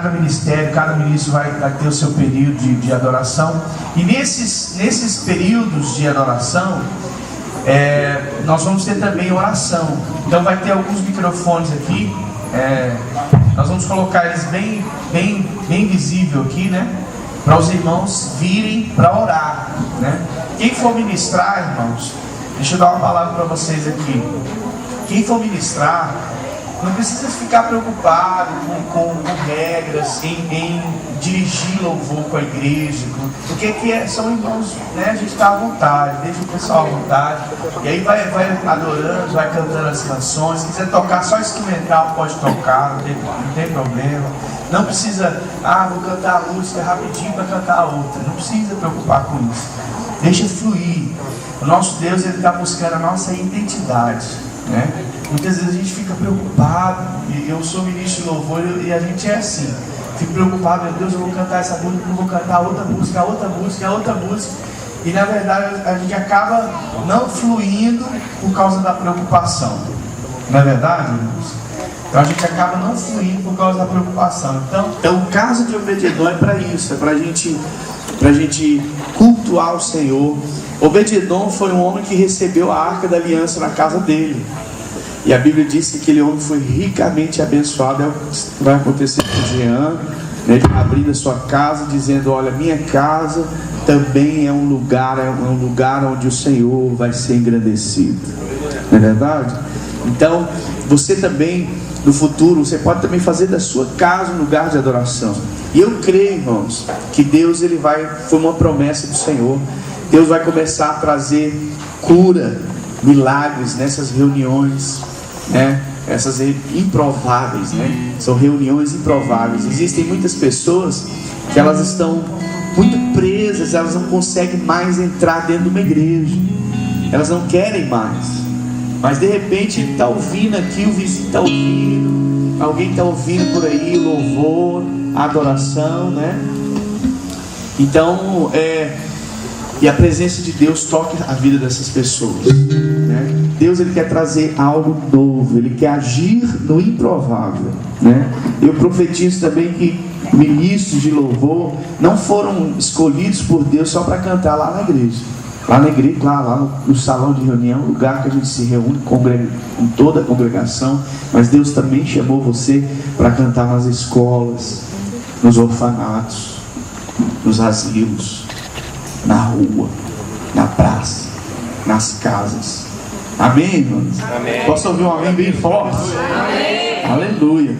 cada ministério, cada ministro vai ter o seu período de adoração. E nesses períodos de adoração, nós vamos ter também oração. Então vai ter alguns microfones aqui. Nós vamos colocar eles bem visível aqui, né? Para os irmãos virem para orar, né? Quem for ministrar, irmãos, deixa eu dar uma palavra para vocês aqui. Quem for ministrar, não precisa ficar preocupado com regras, em dirigir louvor com a igreja, porque aqui são irmãos, né? A gente está à vontade, deixa o pessoal à vontade, e aí vai adorando, vai cantando as canções. Se quiser tocar só instrumental, pode tocar, não tem problema. Não precisa, vou cantar a música rapidinho para cantar a outra. Não precisa preocupar com isso. Deixa fluir. O nosso Deus, Ele está buscando a nossa identidade, né? Muitas vezes a gente fica preocupado, e eu sou ministro de louvor e a gente é assim. Fico preocupado, meu Deus, eu vou cantar essa música, não vou cantar outra música. E na verdade a gente acaba não fluindo por causa da preocupação. Não é verdade, irmãos? Então a gente acaba não fluindo por causa da preocupação. Então o caso de Obed-Edom é para isso, é para a gente cultuar o Senhor. Obed-Edom foi um homem que recebeu a arca da aliança na casa dele. E a Bíblia diz que aquele homem foi ricamente abençoado. É o que vai acontecer com Jean, né, abrindo a sua casa, dizendo: olha, minha casa também é um lugar onde o Senhor vai ser engrandecido. Não é verdade? Então, você também, no futuro, você pode também fazer da sua casa um lugar de adoração. E eu creio, irmãos, que Deus, foi uma promessa do Senhor. Deus vai começar a trazer cura, milagres nessas reuniões, né? Essas improváveis, né? São reuniões improváveis. Existem muitas pessoas que elas estão muito presas, elas não conseguem mais entrar dentro de uma igreja, elas não querem mais, mas de repente está ouvindo aqui, o vizinho está ouvindo, alguém está ouvindo por aí, louvor, adoração, né? Então, e a presença de Deus toca a vida dessas pessoas, né? Deus, Ele quer trazer algo novo, Ele quer agir no improvável, né? Eu profetizo também que ministros de louvor não foram escolhidos por Deus só para cantar lá na igreja. Lá no salão de reunião, lugar que a gente se reúne com toda a congregação. Mas Deus também chamou você para cantar nas escolas, nos orfanatos, nos asilos, na rua, na praça, nas casas. Amém, irmãos? Amém. Posso ouvir um amém bem forte? Amém. Aleluia.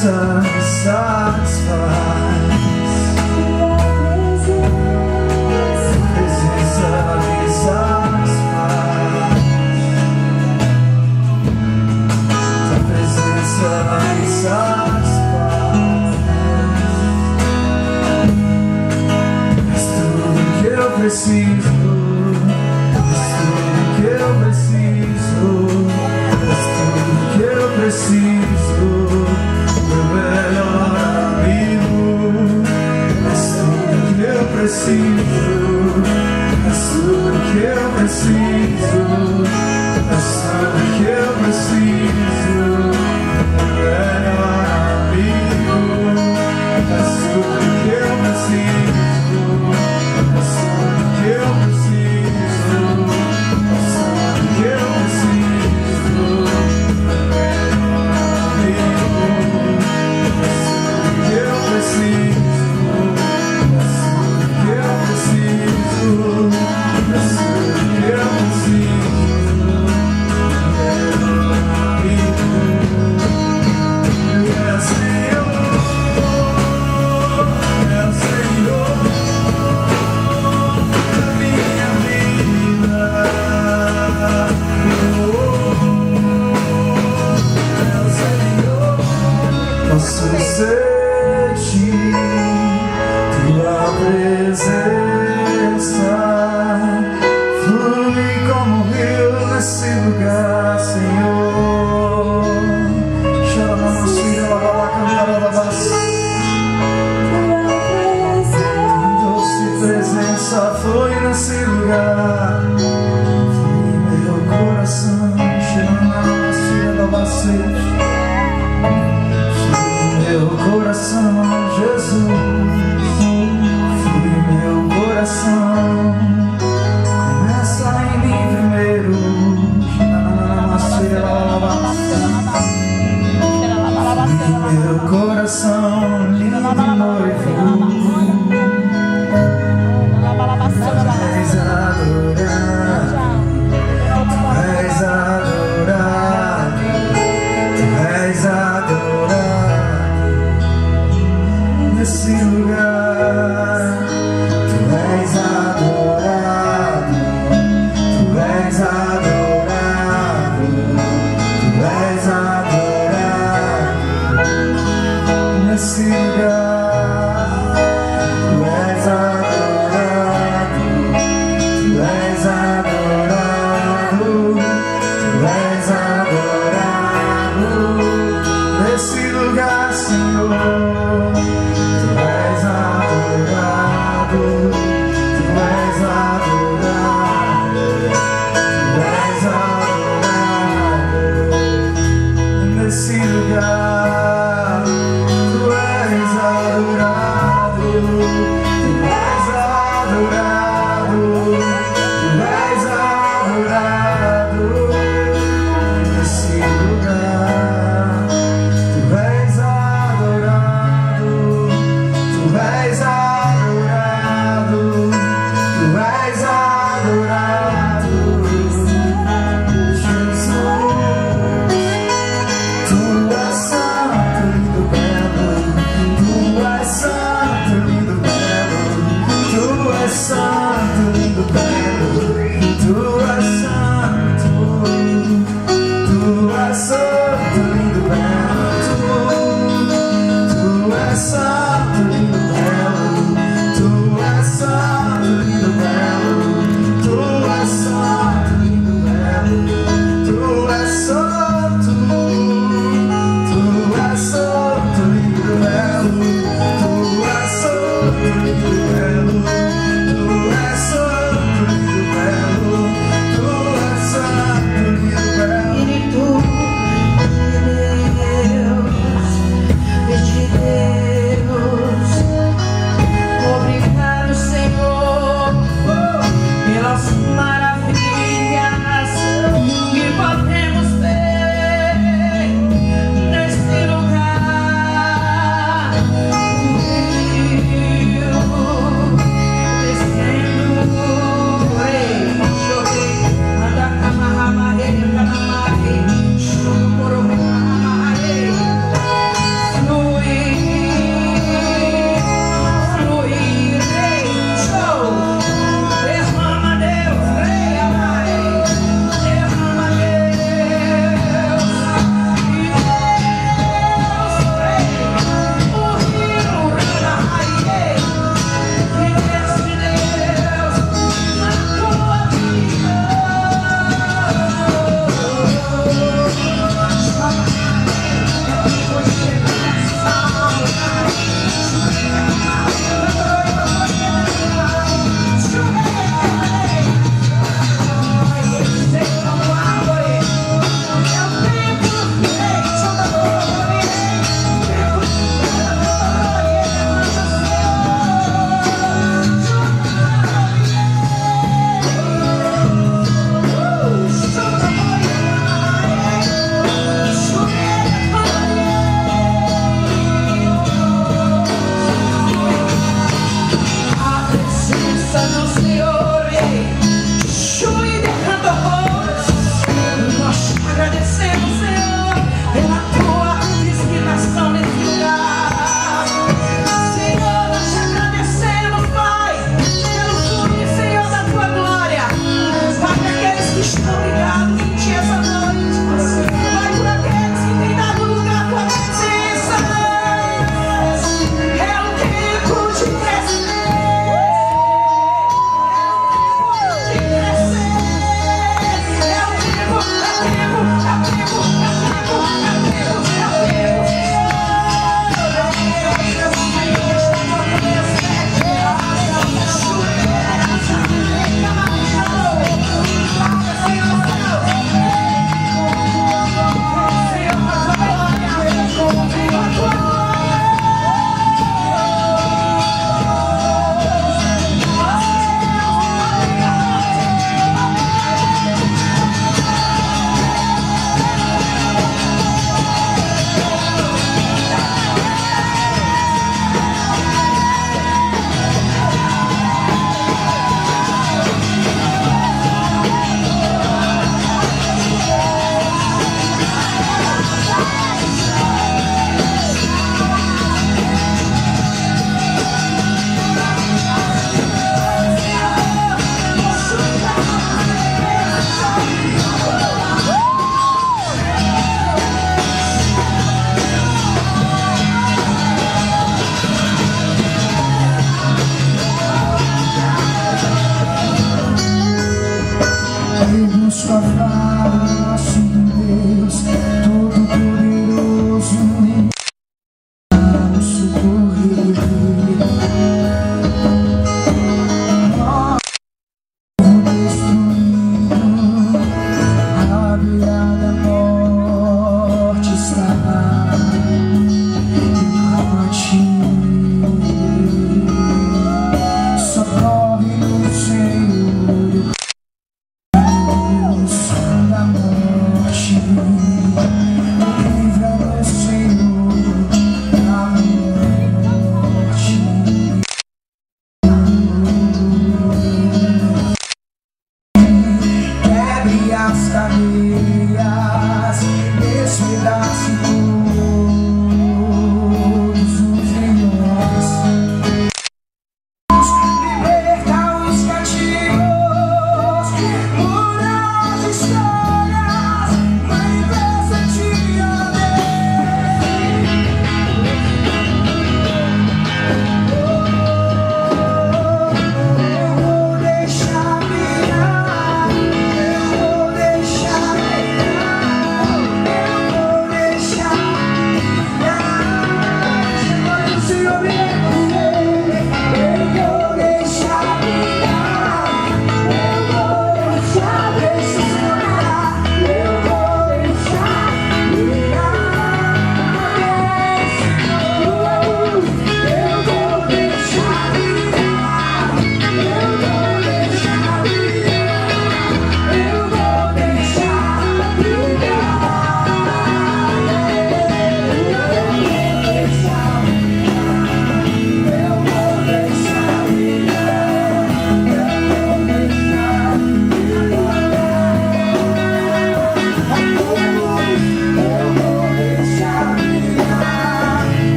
presença me satisfaz. Tua presença me satisfaz. Tua presença me satisfaz. És tudo que eu preciso. És tudo que eu preciso. És tudo que eu preciso. Meu melhor amigo. És tudo que eu preciso. És tudo que eu preciso. És tudo que eu preciso. Meu melhor amigo. És tudo que eu preciso. És tudo que eu preciso. És tudo que eu preciso. Meu melhor amigo. És tudo que eu preciso. És tudo que eu preciso. És tudo que eu preciso. Posso sentir tua presença, flui como rio nesse lugar, Senhor. Doce presença flui nesse lugar, flui meu coração, meu coração, Jesus, flui meu coração, começa em mim primeiro, flui meu coração, lindo noivo, és adorado, és adorado, és adorado. Nesse lugar, tu és adorado, tu és adorado, tu és adorado. Nesse lugar, tu és adorado, tu és adorado, tu és adorado. Nesse lugar, Senhor. Nesse lugar, tu és adorado, tu és adorado, tu és adorado. Nesse lugar, tu és adorado, tu és adorado, tu és adorado. Santo, lindo, belo, tu és santo, tu és santo, lindo, belo, tu és santo, lindo, belo, tu és santo, lindo, belo, tu és santo, lindo, belo, tu és santo, tu és santo, lindo, belo, tu és santo, lindo, belo. Tu és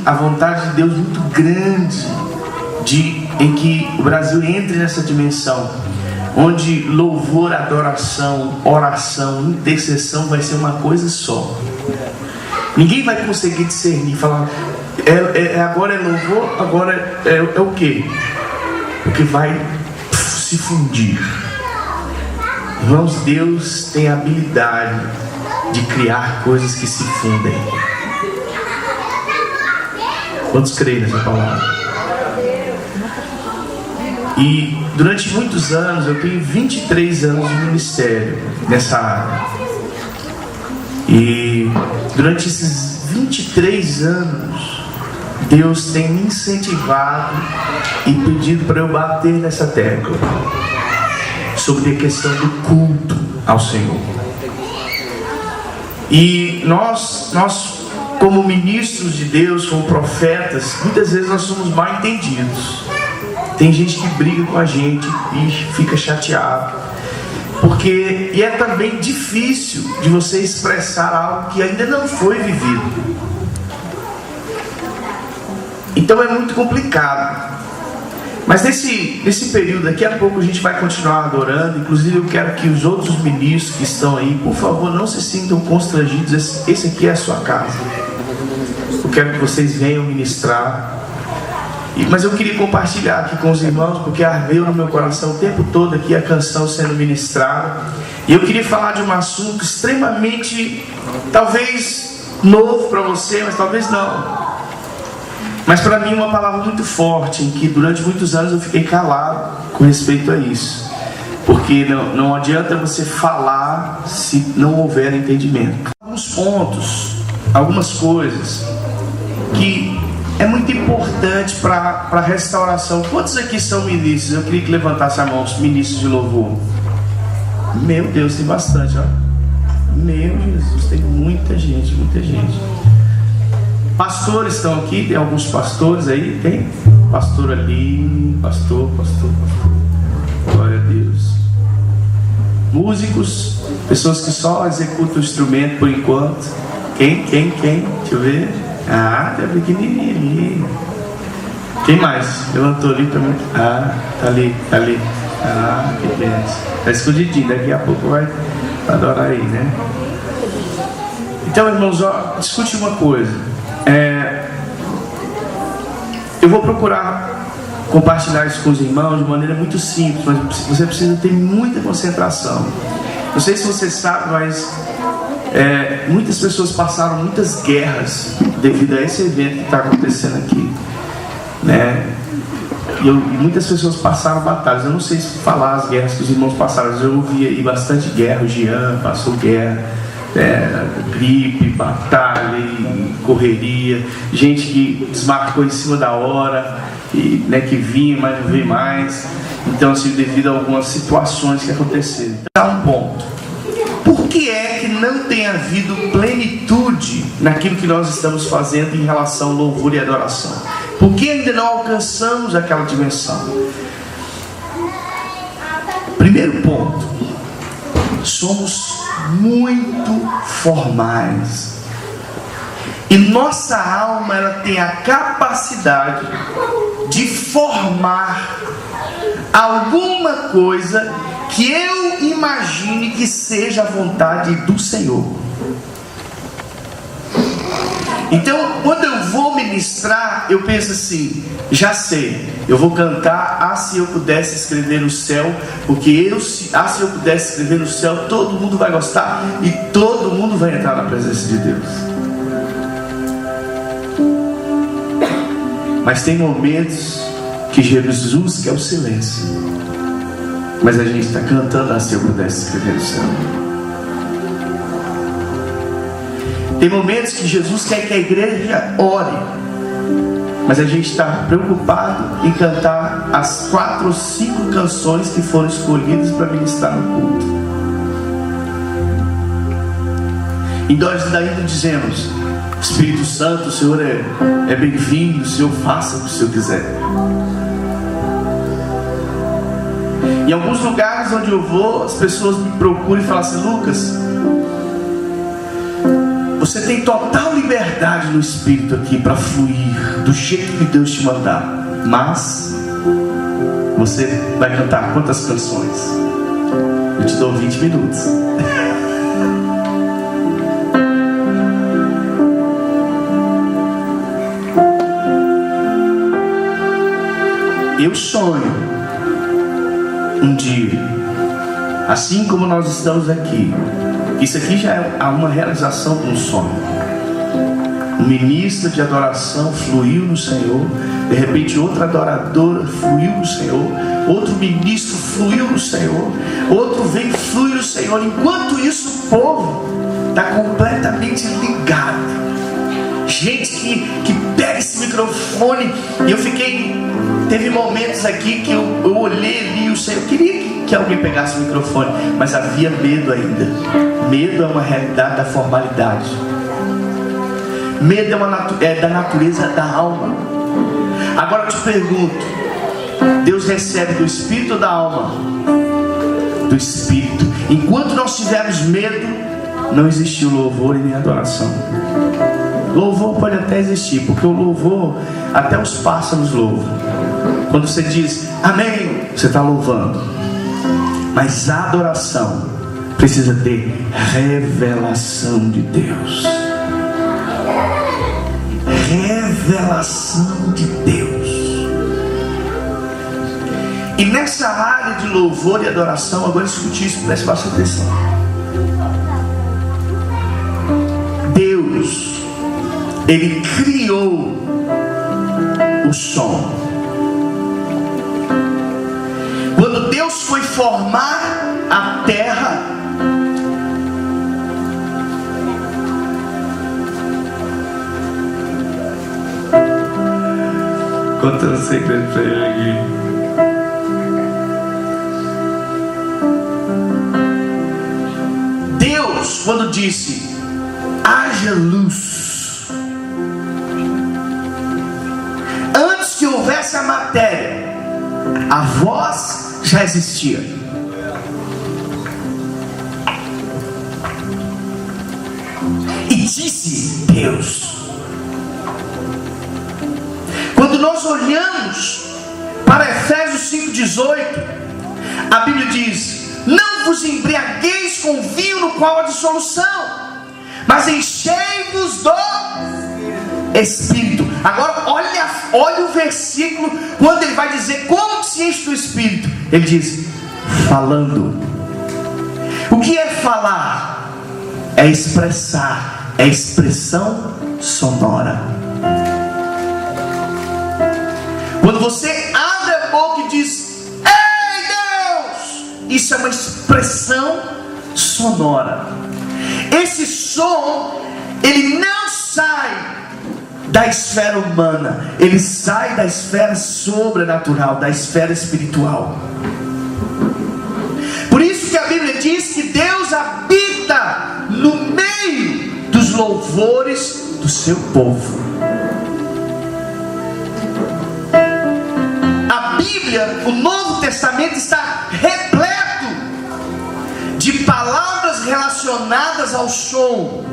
a vontade de Deus muito grande em que o Brasil entre nessa dimensão, onde louvor, adoração, oração, intercessão vai ser uma coisa só. Ninguém vai conseguir discernir, falar, agora é louvor, agora é o quê? Porque vai se fundir. Irmãos, Deus tem a habilidade de criar coisas que se fundem. Quantos creem nessa palavra? E durante muitos anos, eu tenho 23 anos de ministério nessa área. E durante esses 23 anos, Deus tem me incentivado e pedido para eu bater nessa tecla sobre a questão do culto ao Senhor. E nós como ministros de Deus, como profetas, muitas vezes nós somos mal entendidos. Tem gente que briga com a gente e fica chateado, e é também difícil de você expressar algo que ainda não foi vivido. Então é muito complicado. Mas nesse período, daqui a pouco a gente vai continuar adorando. Inclusive eu quero que os outros ministros que estão aí, por favor, não se sintam constrangidos. Esse aqui é a sua casa. Eu quero que vocês venham ministrar. Mas eu queria compartilhar aqui com os irmãos, porque ardeu no meu coração o tempo todo aqui a canção sendo ministrada. E eu queria falar de um assunto extremamente, talvez novo para você, mas talvez não. Mas para mim uma palavra muito forte, em que durante muitos anos eu fiquei calado com respeito a isso. Porque não adianta você falar se não houver entendimento. Alguns pontos, algumas coisas que é muito importante para a restauração. Quantos aqui são ministros? Eu queria que levantasse a mão, os ministros de louvor. Meu Deus, tem bastante, ó. Meu Jesus, tem muita gente, muita gente. Pastores estão aqui, tem alguns pastores aí, tem? Pastor ali, pastor. Glória a Deus. Músicos, pessoas que só executam o instrumento por enquanto. Quem? Deixa eu ver. Ah, tá pequenininho ali. Quem mais? Levantou ali também. Ah, tá ali. Ah, que benção. Tá escondidinho, daqui a pouco vai adorar aí, né? Então, irmãos, discute uma coisa. Eu vou procurar compartilhar isso com os irmãos de maneira muito simples, mas você precisa ter muita concentração. Não sei se você sabe, mas muitas pessoas passaram muitas guerras devido a esse evento que está acontecendo aqui, né? E muitas pessoas passaram batalhas. Eu não sei se falar as guerras que os irmãos passaram, mas eu ouvi aí bastante guerra. O Jean passou guerra, gripe, batalha, correria, gente que desmarcou em cima da hora, que vinha, mas não veio mais. Então, assim, devido a algumas situações que aconteceram. Então, dá um ponto. Por que é que não tem havido plenitude naquilo que nós estamos fazendo em relação ao louvor e adoração? Por que ainda não alcançamos aquela dimensão? Primeiro ponto: somos muito formais. E nossa alma, ela tem a capacidade de formar alguma coisa que eu imagine que seja a vontade do Senhor. Então, quando eu vou ministrar, eu penso assim: já sei, eu vou cantar se eu pudesse escrever no céu, porque se eu pudesse escrever no céu, todo mundo vai gostar e todo mundo vai entrar na presença de Deus. Mas tem momentos que Jesus quer o silêncio, mas a gente está cantando se eu pudesse escrever no céu. Tem momentos que Jesus quer que a igreja ore, mas a gente está preocupado em cantar as 4 ou 5 canções que foram escolhidas para ministrar no culto. E nós ainda dizemos: Espírito Santo, o Senhor é bem-vindo, o Senhor faça o que o Senhor quiser. Em alguns lugares onde eu vou, as pessoas me procuram e falam assim: Lucas, Você tem total liberdade no Espírito aqui para fluir do jeito que Deus te mandar. Mas você vai cantar quantas canções? Eu te dou 20 minutos. Eu sonho um dia, assim como nós estamos aqui, isso aqui já é uma realização de um sonho. Um ministro de adoração fluiu no Senhor, de repente outra adoradora fluiu no Senhor, outro ministro fluiu no Senhor, outro vem e flui no Senhor. Enquanto isso, o povo está completamente ligado. Gente que pega esse microfone, e eu fiquei... Teve momentos aqui que eu olhei ali, o Senhor queria que alguém pegasse o microfone, mas havia medo ainda. Medo é uma realidade da formalidade. Medo é da natureza da alma. Agora eu te pergunto: Deus recebe do Espírito ou da alma? Do Espírito. Enquanto nós tivermos medo, não existiu louvor e nem adoração. Louvor pode até existir, porque o louvor, até os pássaros louvam. Quando você diz amém, você está louvando. Mas a adoração precisa ter revelação de Deus. Revelação de Deus. E nessa área de louvor e adoração, agora escute isso, preste bastante atenção. Deus, Ele criou o som. Quando Deus foi formar a terra, contando um segredo para ele aqui. Deus, quando disse haja luz, antes que houvesse a matéria, a voz já existia. E disse Deus. Quando nós olhamos para Efésios 5,18, a Bíblia diz: não vos embriagueis com vinho no qual há dissolução, mas enchei-vos do Espírito. Agora olha o versículo, quando ele vai dizer como se enche do Espírito. Ele diz: falando. O que é falar? É expressar, é expressão sonora. Quando você abre a boca e diz ei Deus, isso é uma expressão sonora. Esse som, ele não sai da esfera humana, ele sai da esfera sobrenatural, da esfera espiritual. Por isso que a Bíblia diz que Deus habita no meio dos louvores do seu povo. A Bíblia, o Novo Testamento, está repleto de palavras relacionadas ao som.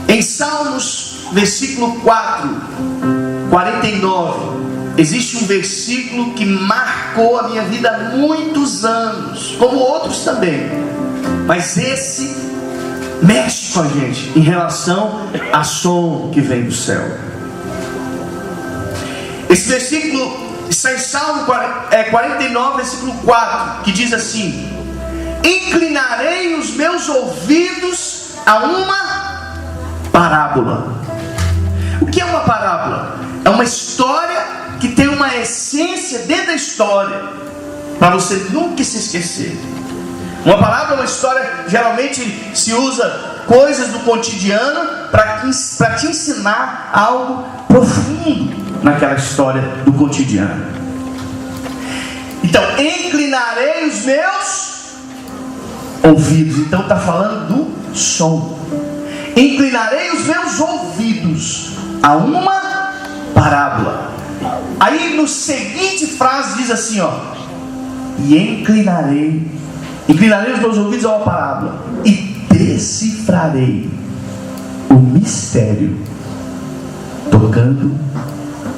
Em Salmos, versículo 49, existe um versículo que marcou a minha vida há muitos anos, como outros também, mas esse mexe com a gente em relação a som que vem do céu. Esse versículo está em Salmo 49, versículo 4, que diz assim: inclinarei os meus ouvidos a uma parábola. O que é uma parábola? É uma história que tem uma essência dentro da história, para você nunca se esquecer. Uma parábola é uma história, geralmente se usa coisas do cotidiano para te ensinar algo profundo naquela história do cotidiano. Então, inclinarei os meus ouvidos. Então está falando do som. Inclinarei os meus ouvidos a uma parábola. Aí no seguinte frase diz assim, ó: e inclinarei os meus ouvidos a uma parábola e decifrarei o mistério tocando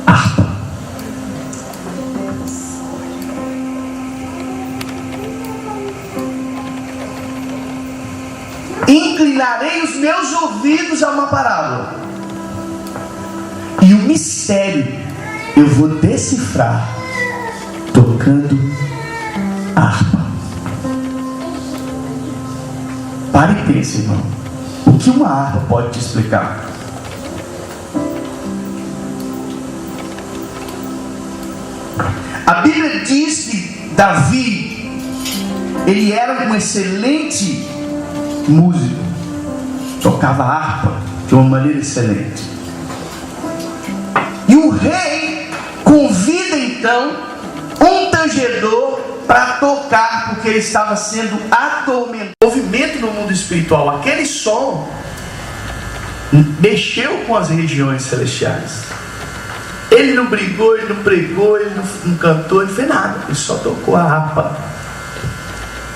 harpa. Inclinarei os meus ouvidos a uma parábola e o mistério eu vou decifrar tocando harpa. Pare e pense, irmão. O que uma harpa pode te explicar? A Bíblia diz que Davi, ele era um excelente músico, tocava harpa de uma maneira excelente. E o rei convida então um tangedor para tocar, porque ele estava sendo atormentado. O movimento no mundo espiritual, aquele som mexeu com as regiões celestiais. Ele não brigou, ele não pregou, ele não cantou, ele não fez nada, ele só tocou a harpa.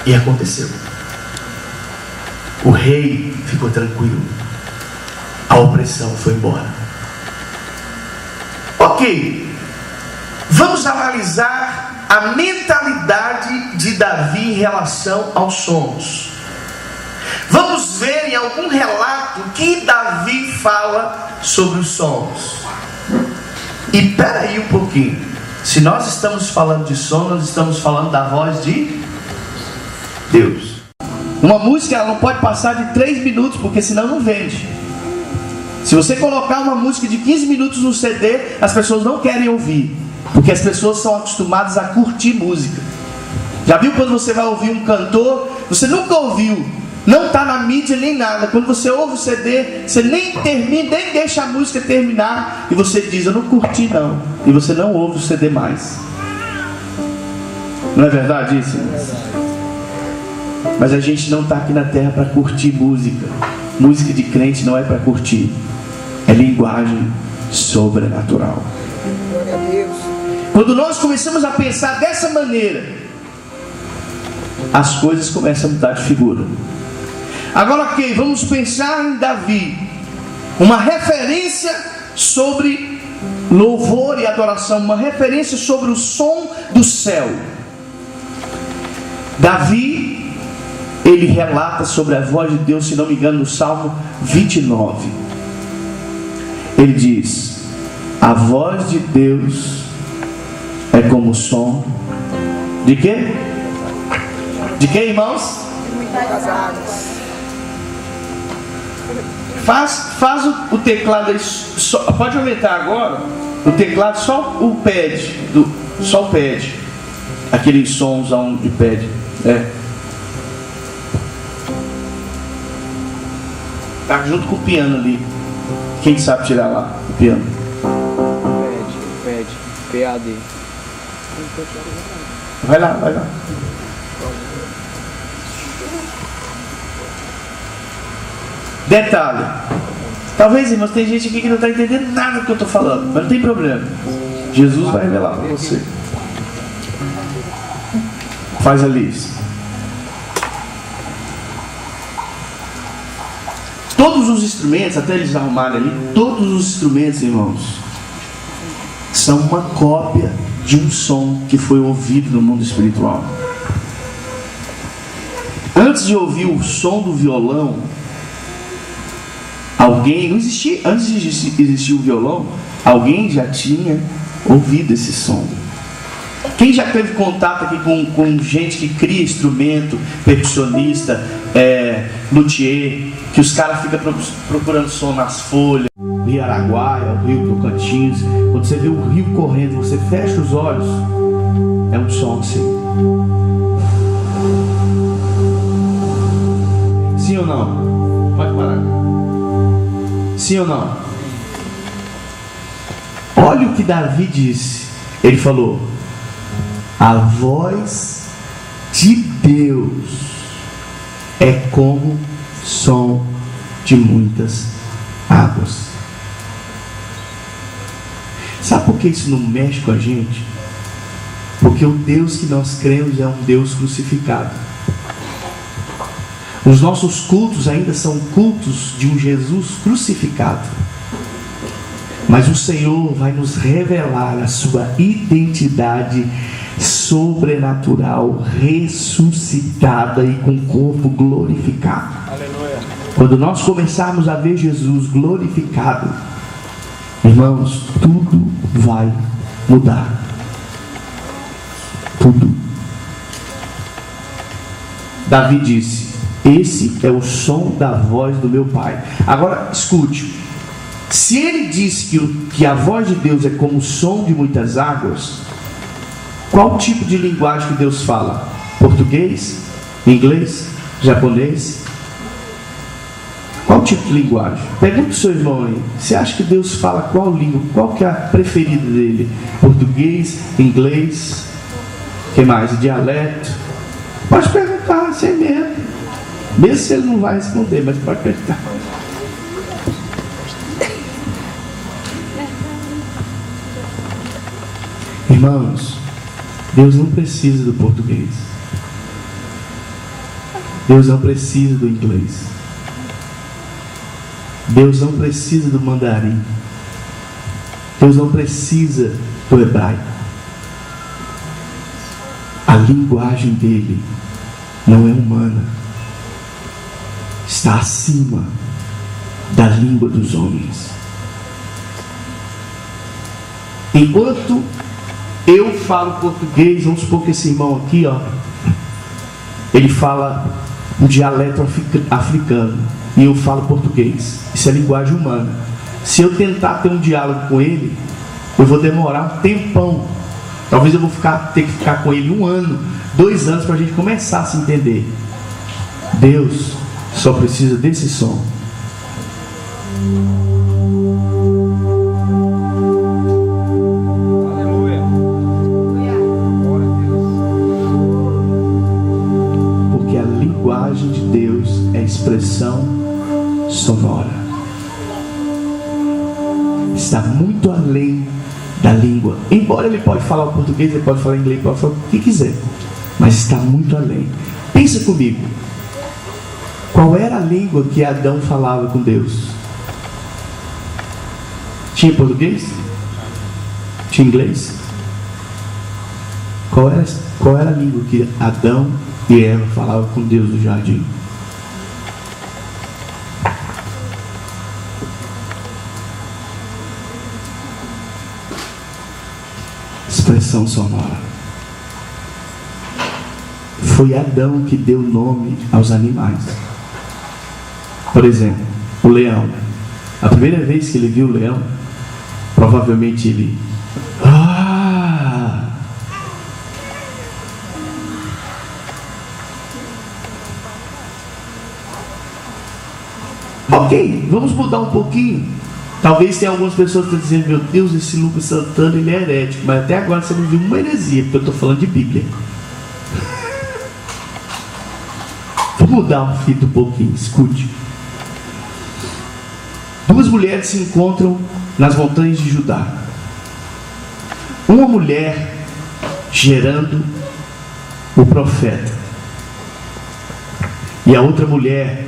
E aconteceu. O rei ficou tranquilo, a opressão foi embora. Ok, vamos analisar a mentalidade de Davi em relação aos sons. Vamos ver em algum relato que Davi fala sobre os sons. E espera aí um pouquinho. Se nós estamos falando de som, nós estamos falando da voz de Deus. Uma música ela não pode passar de 3 minutos, porque senão não vende. Se você colocar uma música de 15 minutos no CD, as pessoas não querem ouvir, porque as pessoas são acostumadas a curtir música. Já viu quando você vai ouvir um cantor, você nunca ouviu, não está na mídia nem nada. Quando você ouve o CD, você nem termina, nem deixa a música terminar, e você diz: eu não curti não, e você não ouve o CD mais. Não é verdade isso? Mas a gente não está aqui na terra para curtir música. Música de crente não é para curtir, é linguagem sobrenatural. Quando nós começamos a pensar dessa maneira, as coisas começam a mudar de figura. Agora, ok, vamos pensar em Davi, uma referência sobre louvor e adoração, uma referência sobre o som do céu. Davi, ele relata sobre a voz de Deus, se não me engano, no Salmo 29. Ele diz: a voz de Deus é como o som de quê? De quê, irmãos? Faz o teclado aí, pode aumentar agora o teclado, só o pad, só o pad, aquele somzão de pad, tá junto com o piano ali. Quem sabe tirar lá o piano? PAD. Vai lá. Detalhe, talvez, irmãos, tem gente aqui que não está entendendo nada do que eu estou falando, mas não tem problema, Jesus vai revelar para você. Faz a lista. Todos os instrumentos, até eles arrumarem ali, todos os instrumentos, irmãos, são uma cópia de um som que foi ouvido no mundo espiritual. Antes de ouvir o som do violão, antes de existir o violão, alguém já tinha ouvido esse som. Quem já teve contato aqui com gente que cria instrumento, percussionista, luthier, que os caras ficam procurando som nas folhas, Rio Araguaia, o Rio Tocantins, quando você vê o rio correndo, você fecha os olhos, é um som assim. Sim ou não? Pode parar. Sim ou não? Olha o que Davi disse. Ele falou: a voz de Deus é como som de muitas águas. Sabe por que isso não mexe com a gente? Porque o Deus que nós cremos é um Deus crucificado. Os nossos cultos ainda são cultos de um Jesus crucificado. Mas o Senhor vai nos revelar a sua identidade sobrenatural, ressuscitada e com o corpo glorificado. Aleluia. Quando nós começarmos a ver Jesus glorificado, irmãos, tudo vai mudar. Tudo. Davi disse: esse é o som da voz do meu Pai. Agora escute. Se ele disse que a voz de Deus é como o som de muitas águas, qual tipo de linguagem que Deus fala? Português? Inglês? Japonês? Qual tipo de linguagem? Pergunta para o seu irmão aí. Você acha que Deus fala qual língua? Qual que é a preferida dele? Português? Inglês? O que mais? Dialeto? Pode perguntar, sem medo. Mesmo se ele não vai responder, mas pode perguntar. Irmãos, Deus não precisa do português. Deus não precisa do inglês. Deus não precisa do mandarim. Deus não precisa do hebraico. A linguagem dele não é humana. Está acima da língua dos homens. Enquanto eu falo português, vamos supor que esse irmão aqui, ele fala um dialeto africano e eu falo português. Isso é linguagem humana. Se eu tentar ter um diálogo com ele, eu vou demorar um tempão. Talvez eu vou ter que ficar com ele 1 ano, 2 anos para a gente começar a se entender. Deus só precisa desse som. De Deus é expressão sonora. Está muito além da língua. Embora ele pode falar o português, ele pode falar inglês, ele pode falar o que quiser, mas está muito além. Pensa comigo. Qual era a língua que Adão falava com Deus? Tinha português? Tinha inglês? Qual era a língua que Adão e Eva falavam com Deus no jardim? Expressão sonora. Foi Adão que deu nome aos animais. Por exemplo, o leão. A primeira vez que ele viu o leão, provavelmente ele... Ok, vamos mudar um pouquinho. Talvez tenha algumas pessoas que estão dizendo: meu Deus, esse Lucas Santana, ele é herético. Mas até agora você não viu uma heresia, porque eu estou falando de Bíblia. Vou mudar a fita um pouquinho, escute. 2 mulheres se encontram nas montanhas de Judá. Uma mulher gerando o profeta, e a outra mulher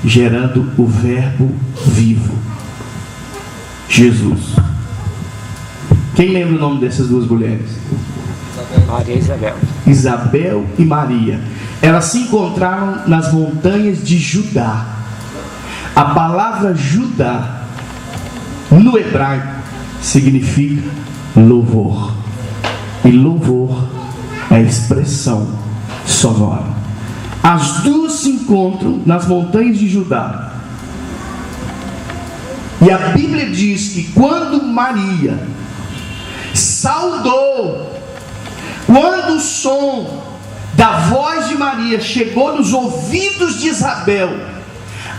gerando o verbo vivo, Jesus. Quem lembra o nome dessas 2 mulheres? Maria e Isabel. Isabel e Maria. Elas se encontraram nas montanhas de Judá. A palavra Judá no hebraico significa louvor, e louvor é expressão sonora. As 2 se encontram nas montanhas de Judá. E a Bíblia diz que quando Maria saudou, quando o som da voz de Maria chegou nos ouvidos de Isabel,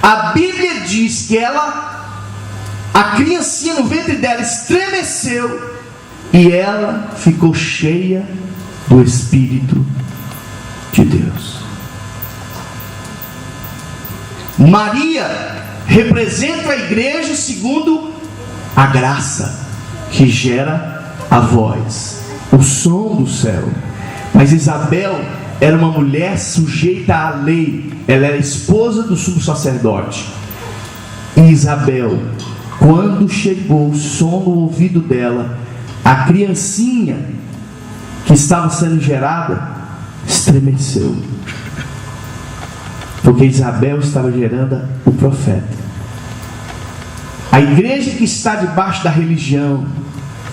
a Bíblia diz que a criancinha no ventre dela estremeceu e ela ficou cheia do Espírito de Deus. Maria representa a igreja segundo a graça. que gera a voz, o som do céu. Mas Isabel era uma mulher sujeita à lei, ela era esposa do sumo sacerdote. E Isabel, quando chegou o som no ouvido dela, a criancinha que estava sendo gerada estremeceu, porque Isabel estava gerando o profeta. A igreja que está debaixo da religião,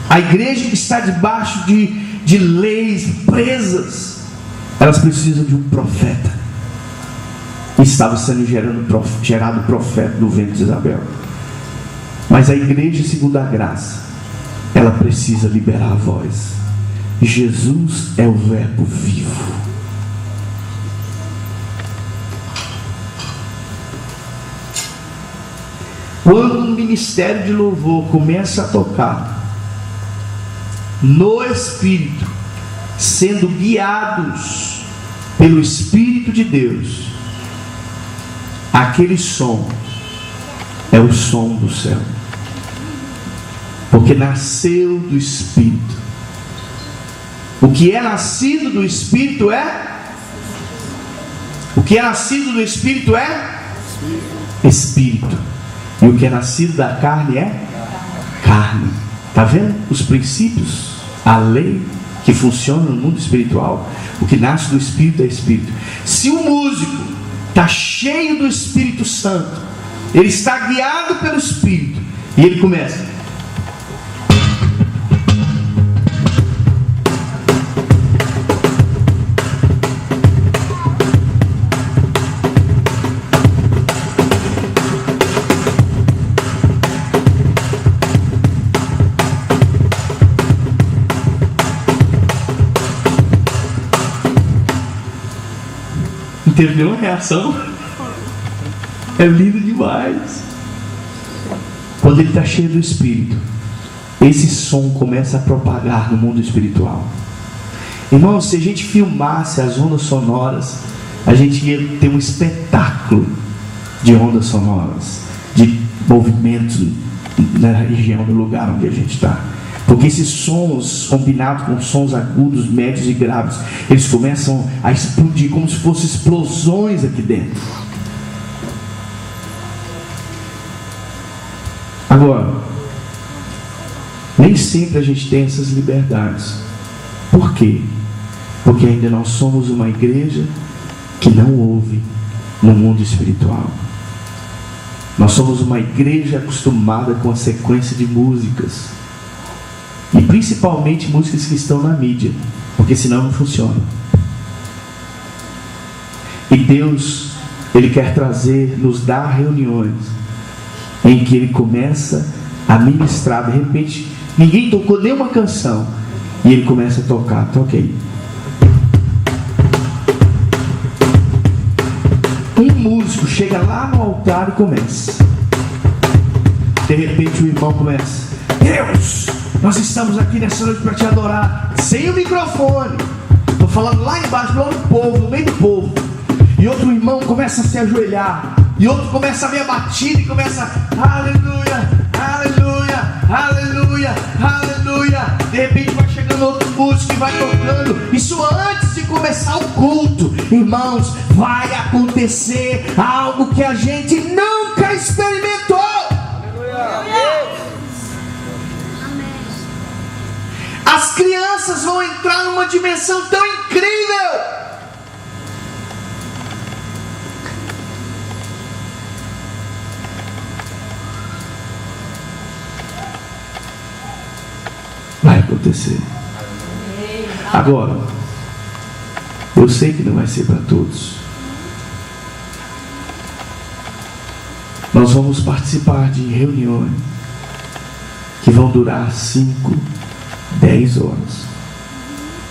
a igreja que está debaixo de leis presas, elas precisam de um profeta. E estava sendo gerado o profeta do ventre de Isabel. Mas a igreja, segundo a graça, ela precisa liberar a voz. Jesus é o verbo vivo. Quando o ministério de louvor começa a tocar no Espírito, sendo guiados pelo Espírito de Deus, aquele som é o som do céu, porque nasceu do Espírito. O que é nascido do Espírito o que é nascido do Espírito é Espírito, e o que é nascido da carne é carne. Está vendo os princípios, a lei que funciona no mundo espiritual? O que nasce do Espírito é Espírito. Se o músico está cheio do Espírito Santo, ele está guiado pelo Espírito, e ele começa. Teve uma reação. É lindo demais. Quando ele está cheio do Espírito, esse som começa a propagar no mundo espiritual. Irmão, se a gente filmasse as ondas sonoras, a gente ia ter um espetáculo de ondas sonoras, de movimentos na região, no lugar onde a gente está. Porque esses sons, combinados com sons agudos, médios e graves, eles começam a explodir como se fossem explosões aqui dentro. Agora, nem sempre a gente tem essas liberdades. Por quê? Porque ainda nós somos uma igreja que não ouve no mundo espiritual. Nós somos uma igreja acostumada com a sequência de músicas, e principalmente músicas que estão na mídia, porque senão não funciona. E Deus, Ele quer nos dar reuniões em que Ele começa a ministrar. De repente, ninguém tocou nenhuma canção, e Ele começa a tocar. Toca aí. Um músico chega lá no altar e começa. De repente o irmão começa: Deus, nós estamos aqui nessa noite para te adorar. Sem o microfone. Estou falando lá embaixo, no povo, no meio do povo. E outro irmão começa a se ajoelhar. E outro começa a ver a batida e começa: aleluia, aleluia, aleluia, aleluia. De repente vai chegando outro músico e vai tocando. Isso antes de começar o culto. Irmãos, vai acontecer algo que a gente nunca experimentou. As crianças vão entrar numa dimensão tão incrível. Vai acontecer. Agora, eu sei que não vai ser para todos. Nós vamos participar de reuniões que vão durar 5, 10 horas.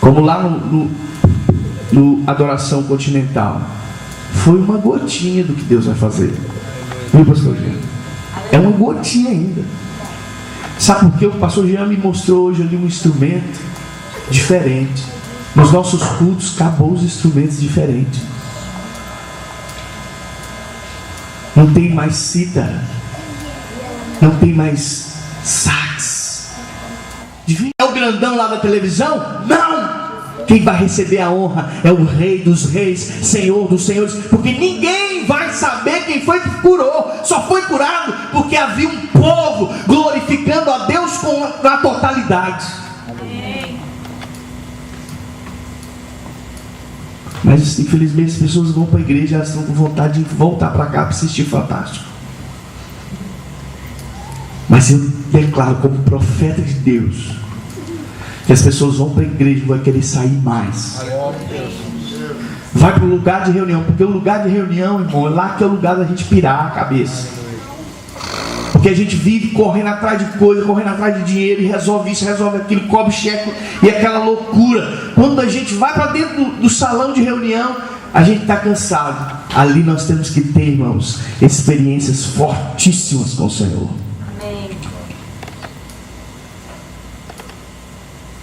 Como lá no Adoração Continental. Foi uma gotinha do que Deus vai fazer. Viu, pastor Jean? É uma gotinha ainda. Sabe por quê? O pastor Jean me mostrou hoje ali um instrumento diferente. Nos nossos cultos acabou os instrumentos diferentes. Não tem mais cítara, não tem mais sax, grandão lá da televisão? Não! Quem vai receber a honra é o Rei dos Reis, Senhor dos Senhores, porque ninguém vai saber quem foi que curou. Só foi curado porque havia um povo glorificando a Deus na totalidade. Amém. Mas infelizmente as pessoas vão para a igreja, elas estão com vontade de voltar para cá para assistir Fantástico. Mas eu declaro como profeta de Deus que as pessoas vão para a igreja e vão querer sair mais. Vai para o lugar de reunião, porque o lugar de reunião, irmão, é lá que é o lugar da gente pirar a cabeça. Porque a gente vive correndo atrás de coisa, correndo atrás de dinheiro, e resolve isso, resolve aquilo, cobre cheque, e aquela loucura. Quando a gente vai para dentro do salão de reunião, a gente está cansado. Ali nós temos que ter, irmãos, experiências fortíssimas com o Senhor.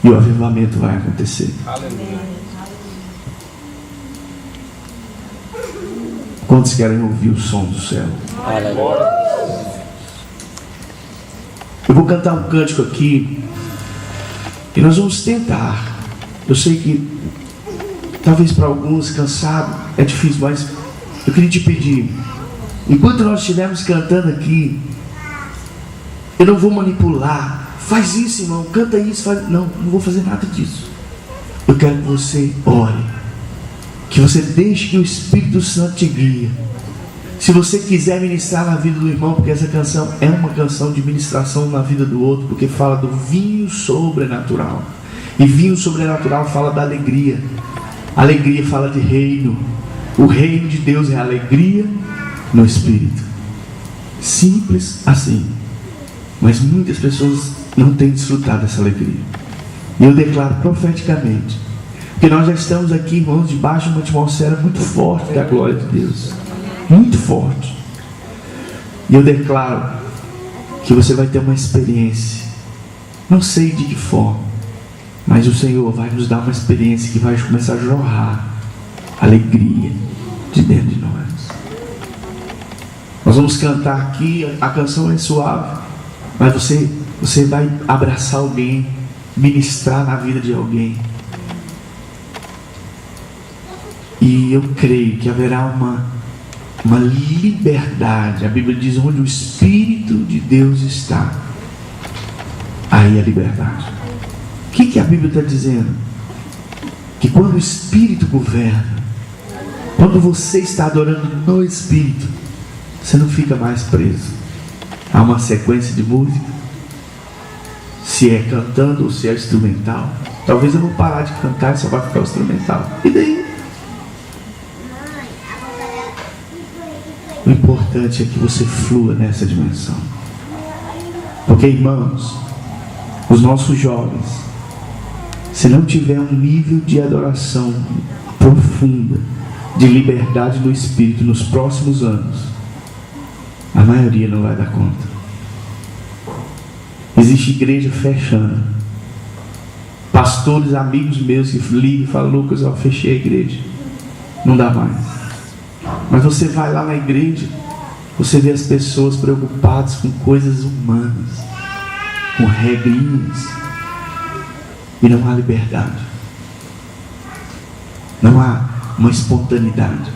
E o avivamento vai acontecer. Aleluia. Quantos querem ouvir o som do céu? Aleluia. Eu vou cantar um cântico aqui e nós vamos tentar. Eu sei que talvez para alguns cansado é difícil, mas eu queria te pedir, enquanto nós estivermos cantando aqui, eu não vou manipular. Faz isso, irmão, canta isso, faz... Não vou fazer nada disso. Eu quero que você ore, que você deixe que o Espírito Santo te guie. Se você quiser ministrar na vida do irmão, porque essa canção é uma canção de ministração na vida do outro, porque fala do vinho sobrenatural. E vinho sobrenatural fala da alegria. Alegria fala de reino. O reino de Deus é alegria no Espírito. Simples assim. Mas muitas pessoas não têm desfrutado dessa alegria. E eu declaro profeticamente que nós já estamos aqui, irmãos, debaixo de uma atmosfera muito forte da glória de Deus. Muito forte. E eu declaro que você vai ter uma experiência, não sei de que forma, mas o Senhor vai nos dar uma experiência que vai começar a jorrar alegria de dentro de nós. Nós vamos cantar aqui, a canção é suave, mas você vai abraçar alguém, ministrar na vida de alguém. E eu creio que haverá uma liberdade. A Bíblia diz: onde o Espírito de Deus está, aí a liberdade. O que a Bíblia está dizendo? Que quando o Espírito governa, quando você está adorando no Espírito, você não fica mais preso. Há uma sequência de música, se é cantando ou se é instrumental. Talvez eu vou parar de cantar e só vai ficar o instrumental. E daí? O importante é que você flua nessa dimensão. Porque, irmãos, os nossos jovens, se não tiver um nível de adoração profunda, de liberdade no Espírito nos próximos anos, a maioria não vai dar conta. Existe igreja fechando. Pastores, amigos meus que ligam e falam: Lucas, eu fechei a igreja, não dá mais. Mas você vai lá na igreja, você vê as pessoas preocupadas com coisas humanas, com regrinhas, e não há liberdade, não há uma espontaneidade.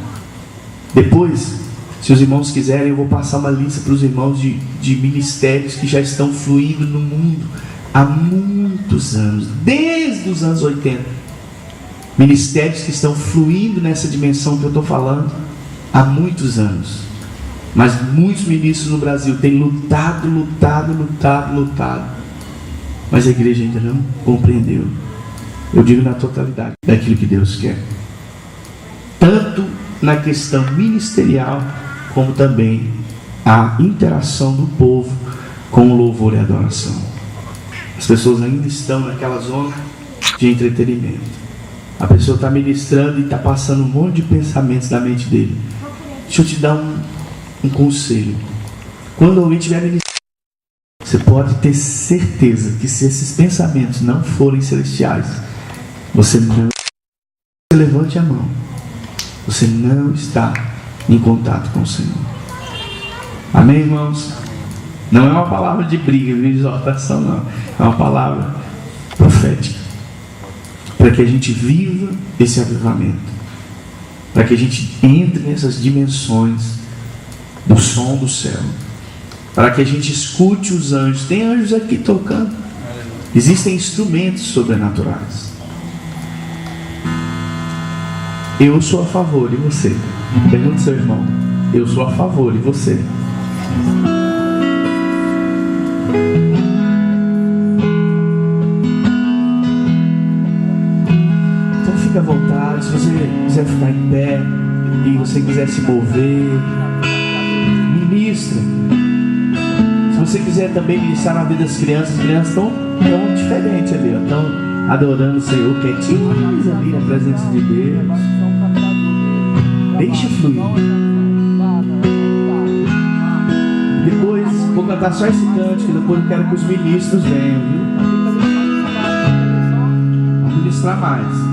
Depois, se os irmãos quiserem, eu vou passar uma lista para os irmãos de ministérios que já estão fluindo no mundo há muitos anos, desde os anos 80. Ministérios que estão fluindo nessa dimensão que eu estou falando há muitos anos. Mas muitos ministros no Brasil têm lutado. Mas a igreja ainda não compreendeu. Eu digo na totalidade daquilo que Deus quer. Tanto na questão ministerial, como também a interação do povo com o louvor e a adoração. As pessoas ainda estão naquela zona de entretenimento. A pessoa está ministrando e está passando um monte de pensamentos na mente dele. Deixa eu te dar um conselho. Quando alguém estiver ministrando, você pode ter certeza que se esses pensamentos não forem celestiais, você levante a mão. Você não está em contato com o Senhor. Amém, irmãos? Não é uma palavra de briga, de exortação, não. É uma palavra profética. profética, para que a gente viva esse avivamento, para que a gente entre nessas dimensões do som do céu, para que a gente escute os anjos. Tem anjos aqui tocando, existem instrumentos sobrenaturais. Eu sou a favor, e você? Pergunta ao seu irmão. Eu sou a favor, e você? Então fica à vontade. Se você quiser ficar em pé e você quiser se mover, ministra. Se você quiser também ministrar na vida das crianças, as crianças estão diferentes ali, estão adorando o Senhor, quietinhos ali na presença de Deus. Deixa fluir. Depois vou cantar só esse cântico, depois eu quero que os ministros venham, viu? Vou ministrar mais.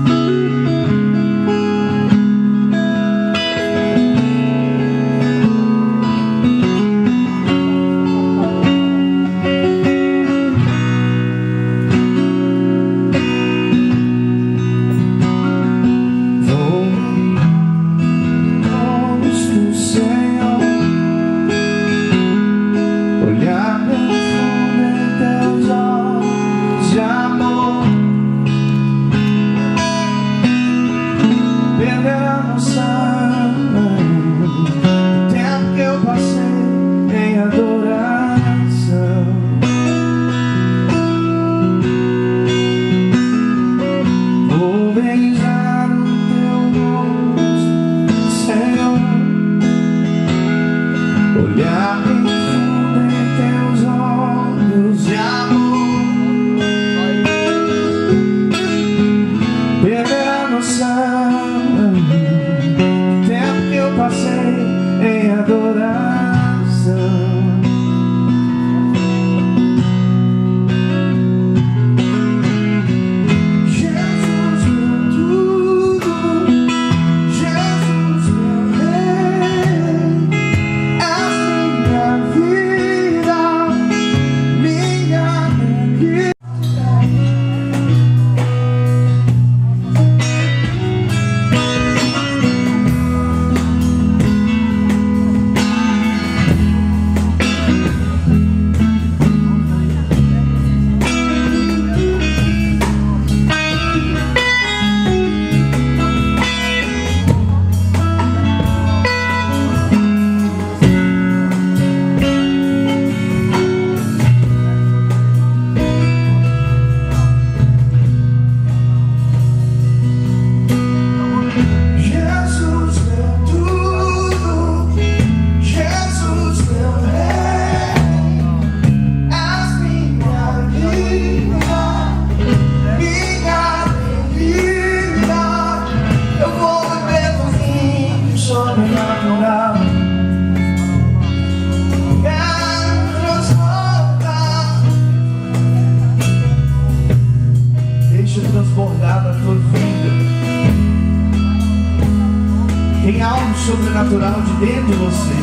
Sobrenatural de dentro de você.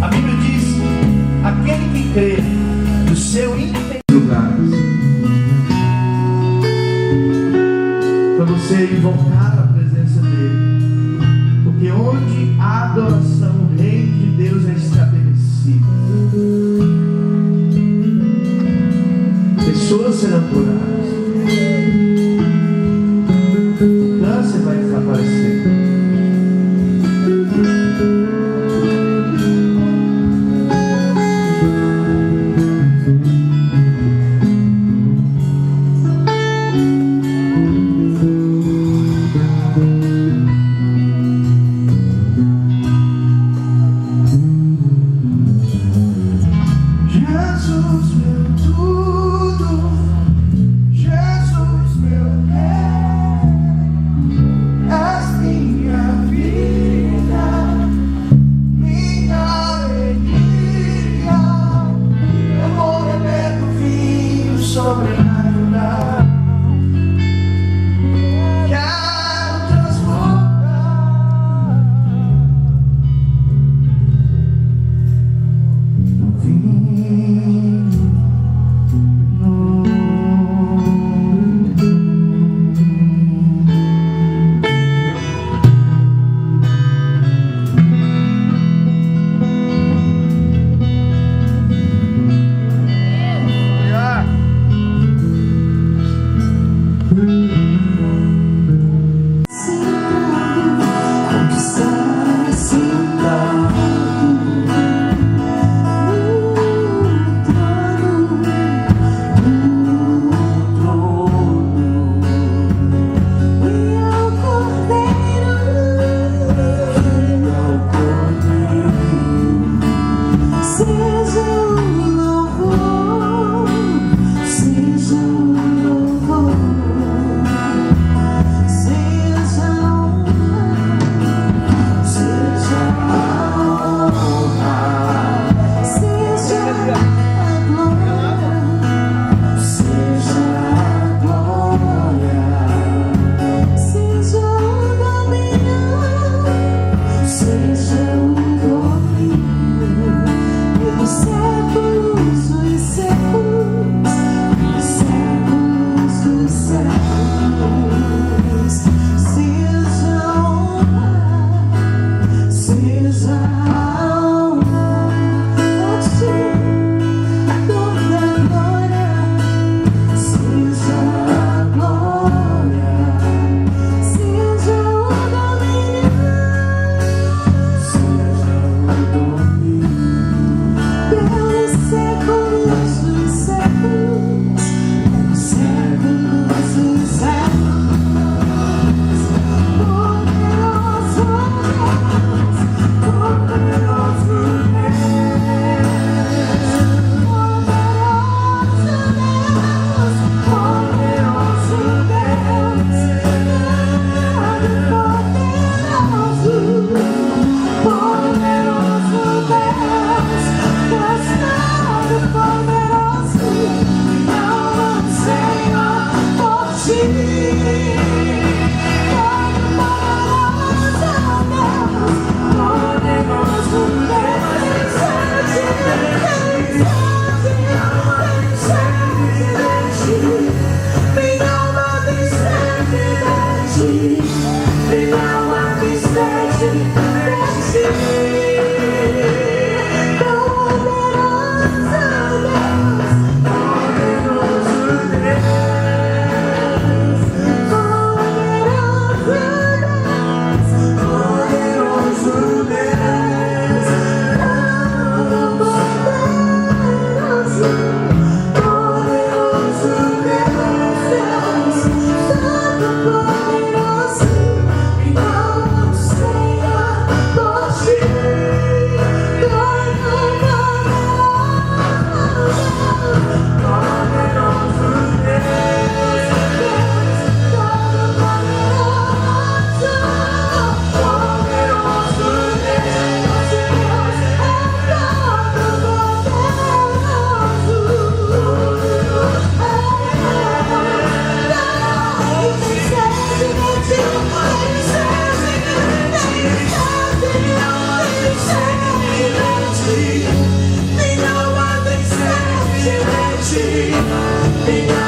A Bíblia diz: aquele que crê no seu lugares, para você invocar a presença dele, porque onde a adoração, o reino de Deus é estabelecido. Pessoas serão curadas, o câncer vai desaparecer. Be